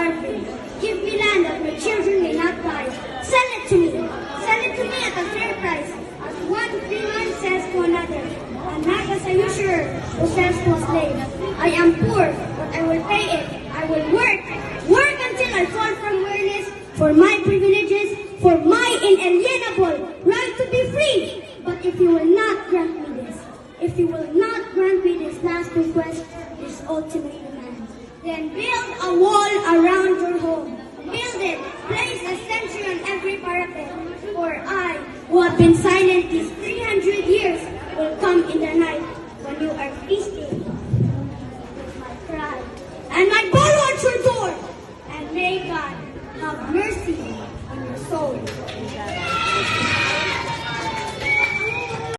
starving. Give me land that my children may not die. Sell it to me. Sell it to me at a fair price, as one free man sells to another, and not as a usurer who sells to a slave. I am poor, but I will pay it. I will work until I fall from weariness for my privileges, for my inalienable right to be free. But if you will not grant me this, if you will not grant me this last request, this ultimate demand, then build a wall around your home. Build it, place a sentry on every parapet, for I, who have been silent these 300 years, will come in the night when you are feasting with my cry, and my ball at your door. And may God have mercy on your